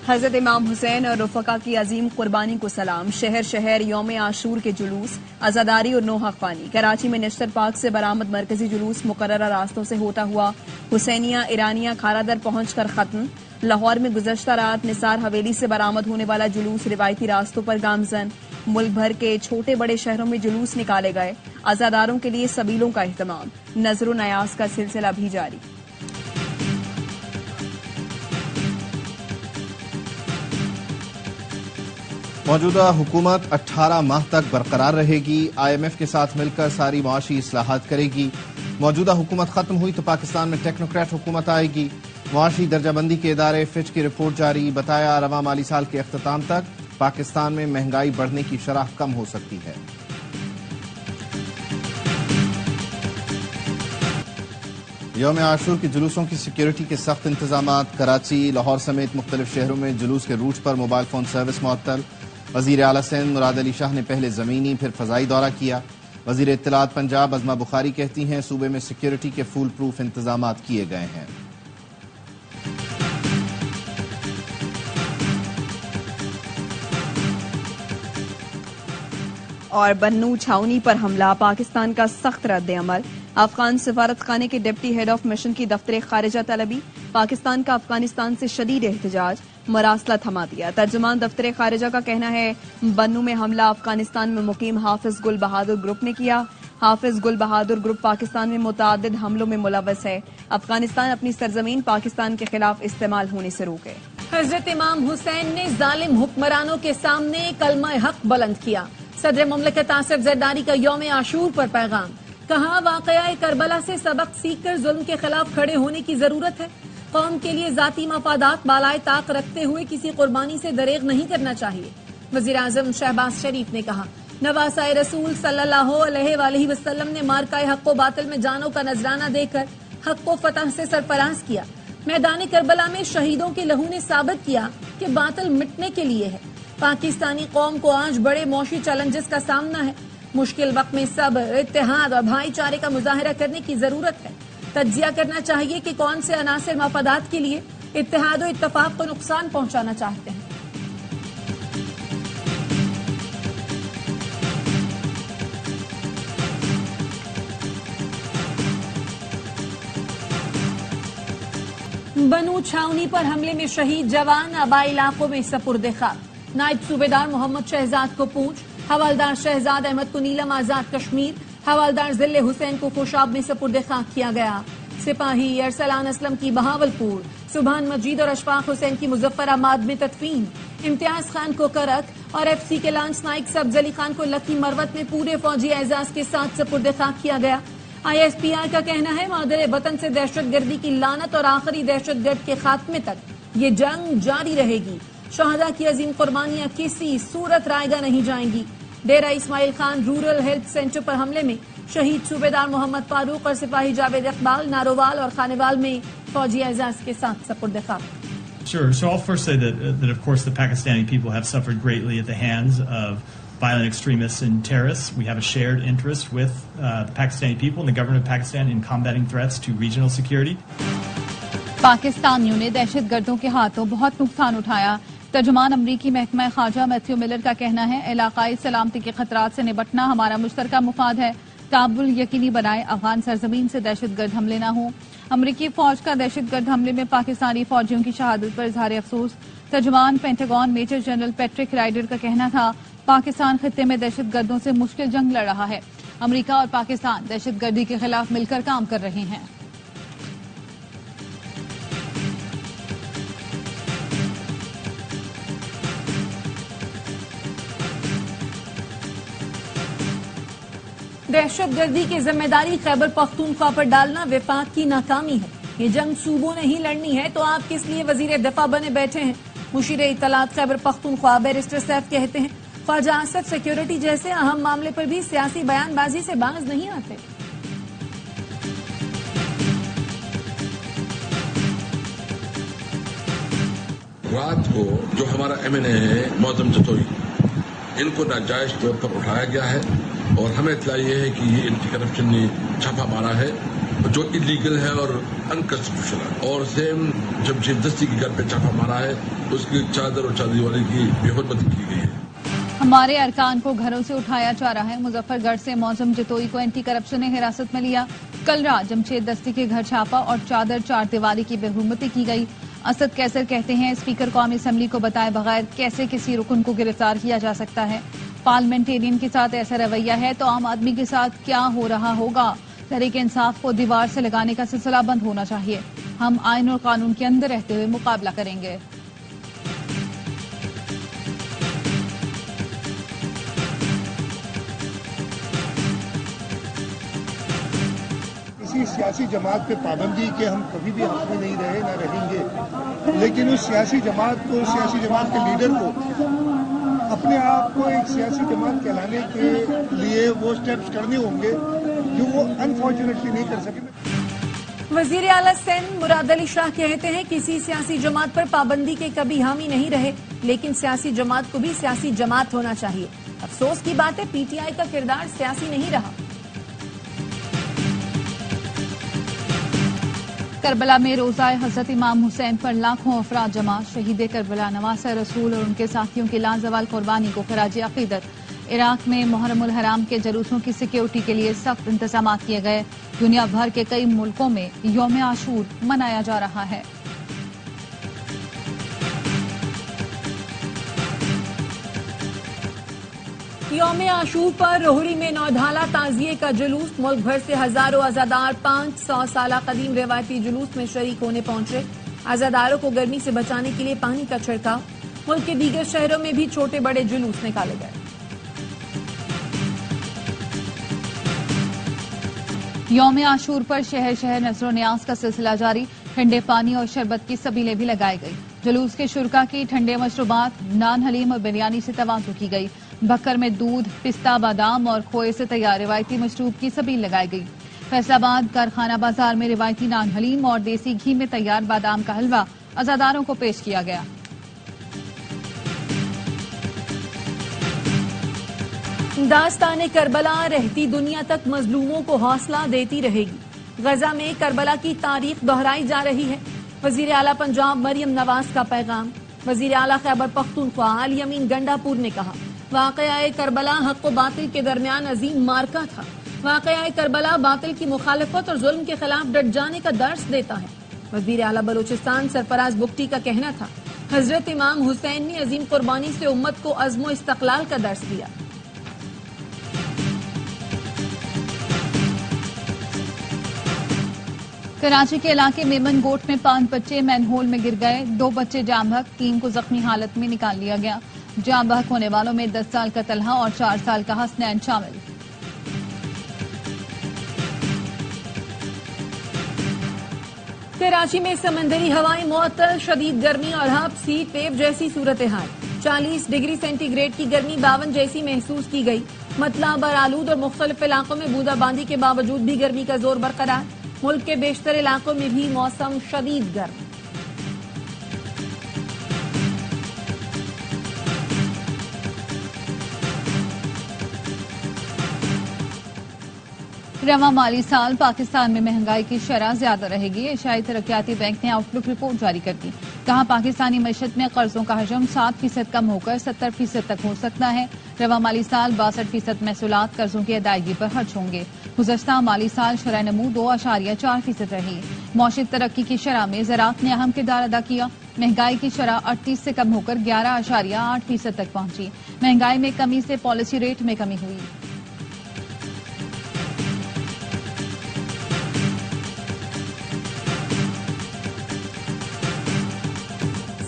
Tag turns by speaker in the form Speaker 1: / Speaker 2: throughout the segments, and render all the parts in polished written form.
Speaker 1: حضرت امام حسین اور رفقا کی عظیم قربانی کو سلام. شہر شہر یوم عاشور کے جلوس, عزاداری اور نو حق خوانی. کراچی میں نشتر پارک سے برآمد مرکزی جلوس مقررہ راستوں سے ہوتا ہوا حسینیہ ایرانیہ کھارا در پہنچ کر ختم. لاہور میں گزشتہ رات نثار حویلی سے برآمد ہونے والا جلوس روایتی راستوں پر گامزن. ملک بھر کے چھوٹے بڑے شہروں میں جلوس نکالے گئے. عزاداروں کے لیے سبیلوں کا اہتمام. نظر و نیاز کا سلسلہ بھی جاری.
Speaker 2: موجودہ حکومت 18 ماہ تک برقرار رہے گی. IMF کے ساتھ مل کر ساری معاشی اصلاحات کرے گی. موجودہ حکومت ختم ہوئی تو پاکستان میں ٹیکنوکریٹ حکومت آئے گی. معاشی درجہ بندی کے ادارے فچ کی رپورٹ جاری. بتایا رواں مالی سال کے اختتام تک پاکستان میں مہنگائی بڑھنے کی شرح کم ہو سکتی ہے. یوم عاشور کے جلوسوں کی سیکیورٹی کے سخت انتظامات. کراچی لاہور سمیت مختلف شہروں میں جلوس کے روٹ پر موبائل فون سروس معطل. وزیر اعلی سندھ مراد علی شاہ نے پہلے زمینی پھر فضائی دورہ کیا. وزیر اطلاعات پنجاب عظمہ بخاری کہتی ہیں صوبے میں سیکیورٹی کے فول پروف انتظامات کیے گئے ہیں.
Speaker 1: اور بنو چھاؤنی پر حملہ, پاکستان کا سخت رد عمل. افغان سفارت خانے کے ڈپٹی ہیڈ آف مشن کی دفتر خارجہ طلبی. پاکستان کا افغانستان سے شدید احتجاج, مراسلہ تھما دیا. ترجمان دفتر خارجہ کا کہنا ہے بنو میں حملہ افغانستان میں مقیم حافظ گل بہادر گروپ نے کیا. حافظ گل بہادر گروپ پاکستان میں متعدد حملوں میں ملوث ہے. افغانستان اپنی سرزمین پاکستان کے خلاف استعمال ہونے سے روکے.
Speaker 3: حضرت امام حسین نے ظالم حکمرانوں کے سامنے کلمہ حق بلند کیا. صدر مملکت آصف زرداری کا یوم عاشور پر پیغام. کہا واقعہ کربلا سے سبق سیکھ کر ظلم کے خلاف کھڑے ہونے کی ضرورت ہے. قوم کے لیے ذاتی مفادات بالائے طاق رکھتے ہوئے کسی قربانی سے دریغ نہیں کرنا چاہیے. وزیر اعظم شہباز شریف نے کہا نواسۂ رسول صلی اللہ علیہ وآلہ وسلم نے مارکہ حق و باطل میں جانوں کا نذرانہ دے کر حق و فتح سے سرفراز کیا. میدان کربلا میں شہیدوں کے لہو نے ثابت کیا کہ باطل مٹنے کے لیے ہے. پاکستانی قوم کو آج بڑے معاشی چیلنجز کا سامنا ہے. مشکل وقت میں صبر, اتحاد اور بھائی چارے کا مظاہرہ کرنے کی ضرورت ہے. تجزیہ کرنا چاہیے کہ کون سے عناصر مفادات کے لیے اتحاد و اتفاق کو نقصان پہنچانا چاہتے ہیں. بنو چھاؤنی پر حملے میں شہید جوان آبائی علاقوں میں سپرد خاک. نائب صوبیدار محمد شہزاد کو پونچھ, حوالدار شہزاد احمد کو نیلم آزاد کشمیر, حوالدار ذل حسین کو خوشاب میں سپرد خاک کیا گیا. سپاہی ارسلان اسلم کی بہاولپور, سبحان مجید اور اشفاق حسین کی مظفر آباد میں تدفین. امتیاز خان کو کرک اور ایف سی کے لانس نائک سبز علی خان کو لکی مروت میں پورے فوجی اعزاز کے ساتھ سپرد خاک کیا گیا. ISPR کا کہنا ہے مادر وطن سے دہشت گردی کی لعنت اور آخری دہشت گرد کے خاتمے تک یہ جنگ جاری رہے گی. شہداء کی عظیم قربانیاں کسی صورت رائیگاں نہیں جائیں گی. Dera Ismail Khan rural health centre پر حملے میں شہید صوبیدار محمد فاروق اور سپاہی جاوید اقبال نارووال اور خانوال میں فوجی اعزاز کے ساتھ سپرد خاک.
Speaker 4: Sure. So I'll first say that of course the Pakistani people have suffered greatly at the hands of violent extremists and terrorists. We have a shared interest with the Pakistani people and the government of Pakistan in combating threats to regional security.
Speaker 5: پاکستانیوں نے دہشت گردوں کے ہاتھوں بہت نقصان اٹھایا. ترجمان امریکی محکمہ خارجہ میتھیو ملر کا کہنا ہے علاقائی سلامتی کے خطرات سے نمٹنا ہمارا مشترکہ مفاد ہے. تعامل یقینی بنائے افغان سرزمین سے دہشت گرد حملے نہ ہوں. امریکی فوج کا دہشت گرد حملے میں پاکستانی فوجیوں کی شہادت پر اظہار افسوس. ترجمان Pentagon major general Patrick Ryder کا کہنا تھا پاکستان خطے میں دہشت گردوں سے مشکل جنگ لڑ رہا ہے. امریکہ اور پاکستان دہشت گردی کے خلاف مل کر کام کر رہے ہیں.
Speaker 3: دہشت گردی کی ذمہ داری خیبر پختونخوا پر ڈالنا وفاق کی ناکامی ہے. یہ جنگ صوبوں نے ہی لڑنی ہے تو آپ کس لیے وزیر دفاع بنے بیٹھے ہیں. مشیر اطلاعات خیبر پختونخوا بیرسٹر سیف کہتے ہیں خواجہ آصف سیکیورٹی جیسے اہم معاملے پر بھی سیاسی بیان بازی سے باز نہیں آتے.
Speaker 6: رات کو جو ہمارا MNA ہے معظم جتوئی, ان کو ناجائز طور پر اٹھایا گیا ہے اور ہمیں اطلاع یہ ہے کہ یہ اینٹی کرپشن نے چھاپا مارا ہے जो इलीगल है और अनकॉन्स्टिट्यूशनल है। और सेम जमशेद दस्ती के घर पे छापा मारा है, उसकी चादर और चादरी वाले की बेहरमती की गई है।
Speaker 5: हमारे अरकान को घरों से उठाया जा रहा है। मुजफ्फरगढ़ से मौजम जतोई को एंटी करप्शन ने हिरासत में लिया। कल रात जमशेद दस्ती के घर छापा और चादर चार दीवारी की बेहुरमती की गई। असद कैसर कहते हैं, स्पीकर कौमी असम्बली को बताए बगैर कैसे किसी रुकन को गिरफ्तार किया जा सकता है। पार्लियामेंटेरियन के साथ ऐसा रवैया है तो आम आदमी के साथ क्या हो रहा होगा। तहरीक इंसाफ को दीवार से लगाने का सिलसिला बंद होना चाहिए। हम आइन और कानून के अंदर रहते हुए मुकाबला करेंगे।
Speaker 7: किसी सियासी जमात पे पाबंदी के हम कभी भी हक में नहीं रहे, न रहेंगे, लेकिन उस सियासी जमात को, सियासी जमात के लीडर को अपने आप को एक सियासी जमात कहलाने के लिए वो स्टेप्स करने होंगे जो वो अनफॉर्चुनेटली नहीं कर सके।
Speaker 3: वजीर आला सिंध मुराद अली शाह कहते हैं, किसी सियासी जमात पर पाबंदी के कभी हामी नहीं रहे, लेकिन सियासी जमात को भी सियासी जमात होना चाहिए। अफसोस की बात है, पीटीआई का किरदार सियासी नहीं रहा।
Speaker 5: करबला में रोज़ाए हजरत इमाम हुसैन पर लाखों अफराद जमा। शहीद करबला नवासे रसूल और उनके साथियों की लाजवाल कुर्बानी को खराज अकीदत। इराक में मुहर्रमुल हराम के जुलूसों की सिक्योरिटी के लिए सख्त इंतजाम किए गए। दुनिया भर के कई मुल्कों में यौम आशूर मनाया जा रहा है।
Speaker 3: यौम आशूर पर रोहड़ी में नौधाला ताजिए का जुलूस। मुल्क भर से हजारों अज़ादार 500 साल कदीम रिवायती जुलूस में शरीक होने पहुंचे। अज़ादारों को गर्मी से बचाने के लिए पानी का छिड़काव। मुल्क के दीगर शहरों में भी छोटे बड़े जुलूस निकाले गए।
Speaker 5: यौम आशूर पर शहर शहर नजर न्याज का सिलसिला जारी। ठंडे पानी और शरबत की सबीलें भी लगाई गई। जुलूस के शुरका की ठंडे मशरूबात, नान हलीम और बिरयानी से तवाज़ु की गई। बकर में दूध, पिस्ता, बादाम और खोए से तैयार रिवायती मशरूब की सबील लगाई गई। फैसलाबाद कारखाना बाजार में रिवायती नान हलीम और देसी घी में तैयार बादाम का हलवा अज़ादारों को पेश किया गया।
Speaker 3: दास्तान करबला रहती दुनिया तक मजलूमों को हौसला देती रहेगी। गजा में करबला की तारीख दोहराई जा रही है। वजीर आला पंजाब मरियम नवाज का पैगाम। वजीर आला खैबर पख्तूनख्वा अल यमीन गंडापुर ने कहा, वाक़या करबला हक व बातिल के दरमियान अजीम मार्का था। वाक़या करबला बातिल की मुखालफत और जुल्म के खिलाफ डट जाने का दर्स देता है। वज़ीर आला बलूचिस्तान सरफराज बुख्ती का कहना था, हजरत इमाम हुसैन ने अजीम कुर्बानी से उम्मत को अज़्म इस्तक़लाल का दर्स दिया।
Speaker 5: कराची के इलाके मेमन गोट में 5 बच्चे मैनहोल में गिर गए। 2 बच्चे जाम बहक, 3 को जख्मी हालत में निकाल लिया गया। जाम बहक होने वालों में 10 साल का तलहा और 4 साल का हसनैन शामिल।
Speaker 3: कराची में समंदरी हवाएं मुअत्तल, शदीद गर्मी और हब्स हीट वेव जैसी सूरत हाल। 40 डिग्री सेंटीग्रेड की गर्मी 52 जैसी महसूस की गई। मतला बरालूद और मुख्तलिफ इलाकों में बूंदाबांदी के बावजूद भी गर्मी का जोर बरकरार। मुल्क के बेशतर इलाकों में भी मौसम शदीद गर्म।
Speaker 5: रवां माली साल पाकिस्तान में महंगाई की शरह ज्यादा रहेगी। एशियाई तरक्याती बैंक ने आउटलुक रिपोर्ट जारी कर दी। कहा, पाकिस्तानी मईशत में कर्जों का हजम 7% कम होकर 70% तक हो सकता है। रवां माली साल 62% महसूलात कर्जों की अदायगी पर खर्च होंगे। गुज़श्ता माली साल शरह नमू 2.4% रही। मौशी तरक्की की शरह में ज़राअत ने अहम किरदार अदा किया। महंगाई की शरह 38 से कम होकर 11.8% तक पहुंची। महंगाई में कमी से पॉलिसी रेट में कमी हुई।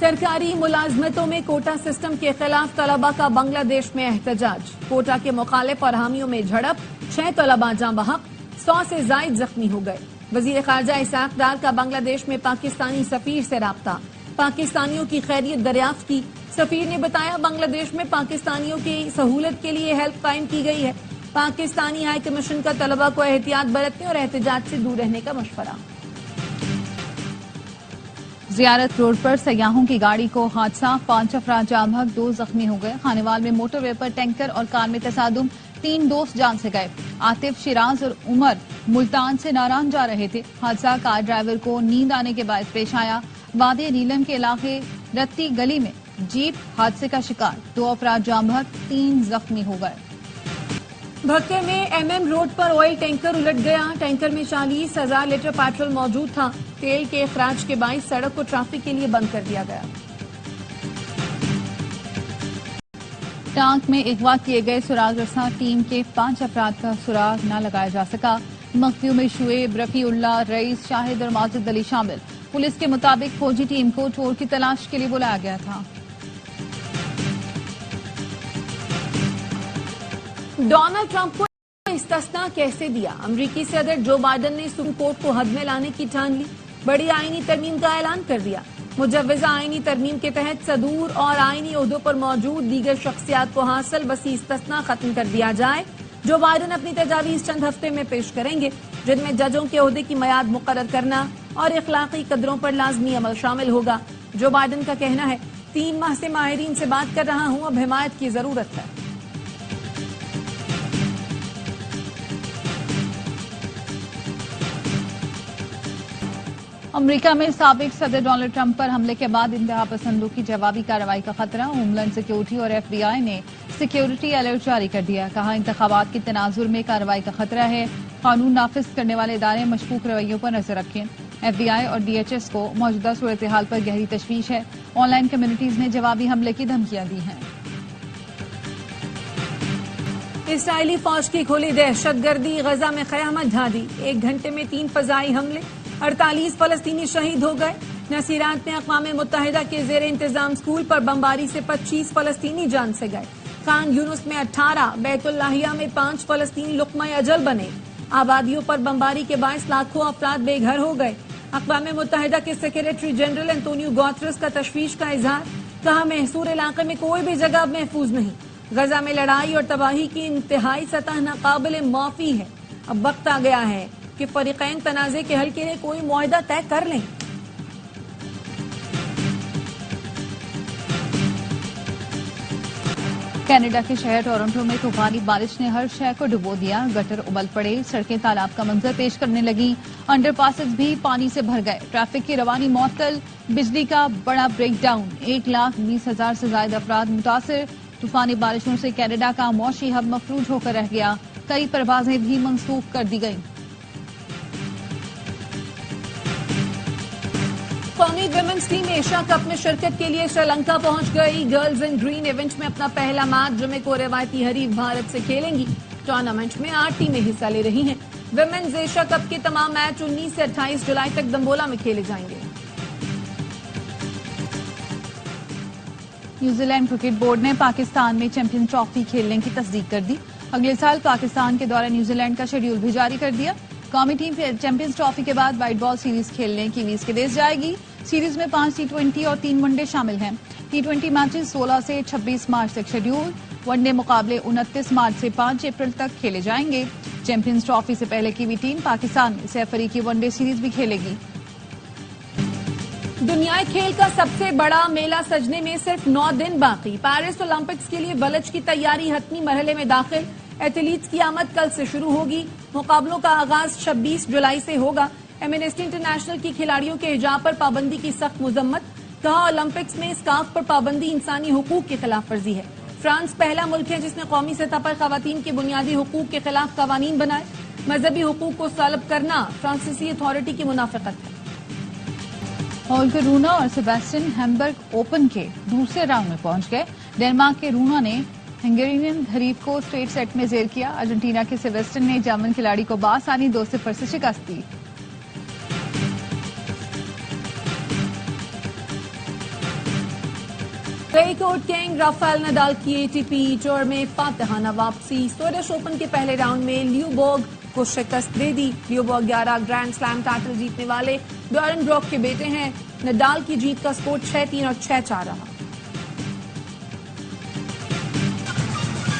Speaker 3: सरकारी मुलाजमतों में कोटा सिस्टम के खिलाफ तलबा का बांग्लादेश में एहतजाज। कोटा के मुखालिफ और हामियों में झड़प, 6 तलबा जाँ बहक, 100 से जायद जख्मी हो गए। वजीर खारजा इसाक डार का बांग्लादेश में पाकिस्तानी सफीर से राब्ता। पाकिस्तानियों की खैरियत दरियाफ्त की। सफीर ने बताया, बांग्लादेश में पाकिस्तानियों की सहूलत के लिए हेल्प कायम की गई है। पाकिस्तानी हाई कमीशन का तलबा को एहतियात बरतने और एहतजाज से दूर रहने का मशवरा।
Speaker 5: जियारत रोड पर सयाहों की गाड़ी को हादसा, 5 अफराद जाम बहक, 2 जख्मी हो गए। खानेवाल में मोटरवे पर टैंकर और कार में तसादुम, 3 दोस्त जान से गए। आतिफ, शिराज और उमर मुल्तान से नारायण जा रहे थे। हादसा कार ड्राइवर को नींद आने के बाद पेश आया। वादी नीलम के इलाके रत्ती गली में जीप हादसे का शिकार, 2 अफराद जाम बहक, 3 जख्मी हो गए।
Speaker 3: भक्के में MM रोड पर ऑयल टैंकर उलट गया। टैंकर में 40,000 लीटर पेट्रोल मौजूद था। तेल के अखराज के बाइस सड़क को ट्रैफिक के लिए बंद कर दिया गया।
Speaker 5: टांक में अगवा किए गए सुराग रसा टीम के 5 अफराद का सुराग न लगाया जा सका। मख्फियों में शुएब, रफीउल्लाह, रईस, शाहिद और माजिद अली शामिल। पुलिस के मुताबिक फौजी टीम को चोर की तलाश के लिए बुलाया गया था।
Speaker 3: डोनाल्ड ट्रंप को इस्तिस्ना कैसे दिया? अमरीकी सदर जो बाइडन ने सुप्रीम कोर्ट को हद में लाने की ठान ली। बड़ी आईनी तरमीम का ऐलान कर दिया। मुजव्वजा आईनी तरमीम के तहत सदूर और आईनी ओहदों पर मौजूद दीगर शख्सियात को हासिल वसी इस्तिस्ना खत्म कर दिया जाए। जो बाइडन अपनी तजावीज चंद हफ्ते में पेश करेंगे, जिनमें जजों के ओहदे की मियाद मुकर्रर करना और इखलाकी कदरों पर लाजमी अमल शामिल होगा। जो बाइडन का कहना है, 3 माह से माहिरीन से बात कर रहा हूं, अब हिमायत की जरूरत है।
Speaker 5: अमेरिका में साबिक सदर डोनाल्ड ट्रंप पर हमले के बाद इंतहा पसंदों की जवाबी कार्रवाई का खतरा। होमलैंड सिक्योरिटी और FBI ने सिक्योरिटी अलर्ट जारी कर दिया। कहा, इंतखाबात के तनाजुर में कार्रवाई का खतरा है। कानून नाफिज करने वाले इदारे मशकूक रवैयों पर नजर रखें। FBI और DHS को मौजूदा सूरत हाल पर गहरी तशवीश है। ऑनलाइन कम्युनिटीज ने जवाबी हमले की धमकियां दी हैं।
Speaker 3: इसराइली फौज की खुली दहशतगर्दी, गजा में क़यामत ढा दी। 1 घंटे में 3 फजाई हमले, 48 फलस्तीनी शहीद हो गए। नसीरात में अक़वाम मुत्तहिदा के ज़ेर इंतजाम स्कूल पर बमबारी से 25 फलस्तीनी जान से गए। खान यूनुस में 18, बैतुल्लाहिया में 5 फलस्तीनी लुक़मा अजल बने। आबादियों पर बमबारी के बायस लाखों अफराद बेघर हो गए। अक़वाम मुत्तहिदा के सेक्रेटरी जनरल एंटोनियो गुतेरेस का तशवीश का इजहार। कहा, महसूर इलाके में कोई भी जगह महफूज नहीं। गजा में लड़ाई और तबाही की इंतहाई सतह नाकाबिल माफी है। अब वक्त आ गया है कि फरीकैन तनाज़े के हल के लिए कोई मुआहदा तय कर लें।
Speaker 5: कनाडा के शहर टोरंटो में तूफानी बारिश ने हर शहर को डुबो दिया। गटर उबल पड़े, सड़कें तालाब का मंजर पेश करने लगी। अंडरपासेस भी पानी से भर गए। ट्रैफिक की रवानी मुअत्तल, बिजली का बड़ा ब्रेकडाउन। 1,20,000 से ज्यादा अफराद मुतासिर। तूफानी बारिशों से कनाडा का मौशी हब मफलूज होकर रह गया। कई परवाजें भी मंसूख कर दी गईं।
Speaker 3: कौमी विमेंस टीम एशिया कप में शिरकत के लिए श्रीलंका पहुंच गई। गर्ल्स इन ग्रीन इवेंट में अपना पहला मैच जुमे को रिवायती हरीफ भारत से खेलेंगी। टूर्नामेंट में 8 टीमें हिस्सा ले रही हैं। विमेंस एशिया कप के तमाम मैच 19 से 28 जुलाई तक दंबोला में खेले जाएंगे।
Speaker 5: न्यूजीलैंड क्रिकेट बोर्ड ने पाकिस्तान में चैंपियंस ट्रॉफी खेलने की तस्दीक कर दी। अगले साल पाकिस्तान के दौरे न्यूजीलैंड का शेड्यूल भी जारी कर दिया। कौमी टीम चैंपियंस ट्रॉफी के बाद व्हाइट बॉल सीरीज खेलने की वीज के देश जाएगी। सीरीज में 5 T20 और 3 वनडे शामिल हैं। T20 मैचेस 16 से 26 मार्च तक शेड्यूल। वनडे मुकाबले 29 मार्च से 5 अप्रैल तक खेले जाएंगे। चैंपियंस ट्रॉफी से पहले की भी टीम पाकिस्तान में सैफ अली की वनडे सीरीज भी खेलेगी।
Speaker 3: दुनियाई खेल का सबसे बड़ा मेला सजने में सिर्फ 9 दिन बाकी। पेरिस ओलंपिक्स के लिए बलज की तैयारी हतमी मरहले में दाखिल। एथलीट्स की आमद कल से शुरू होगी। मुकाबलों का आगाज 26 जुलाई से होगा। एमनेस्टी इंटरनेशनल की खिलाड़ियों के हिजाब पर पाबंदी की सख्त मजम्मत। कहा, ओलंपिक्स में स्कार्फ पर पाबंदी इंसानी हुकूक की खिलाफ वर्जी है। फ्रांस पहला मुल्क है जिसने कौमी सतह पर खवातीन के बुनियादी हुकूक के खिलाफ कवानीन बनाए। मजहबी हुकूक को सलब करना फ्रांसीसी अथॉरिटी की मुनाफिकत है।
Speaker 5: होल्कर रूना और सेबेस्टियन हैम्बर्ग ओपन के दूसरे राउंड में पहुंच गए। डेनमार्क के रूना ने हंगेरियन हरीफ को स्ट्रेट सेट में जेर किया। अर्जेंटीना के सेबेस्टियन ने जर्मन खिलाड़ी को बासानी 2-0 से शिकस्त दी।
Speaker 3: Clay court king Rafael Nadal की ATP टूर में फातिहाना वापसी। स्वीडिश ओपन के पहले राउंड में ल्यूबर्ग को शिकस्त दे दी। ल्यूबर्ग 11 ग्रैंड स्लैम टाइटल जीतने वाले डॉरन ब्रॉक के बेटे हैं। नडाल की जीत का स्कोर 6-3 और 6-4 रहा।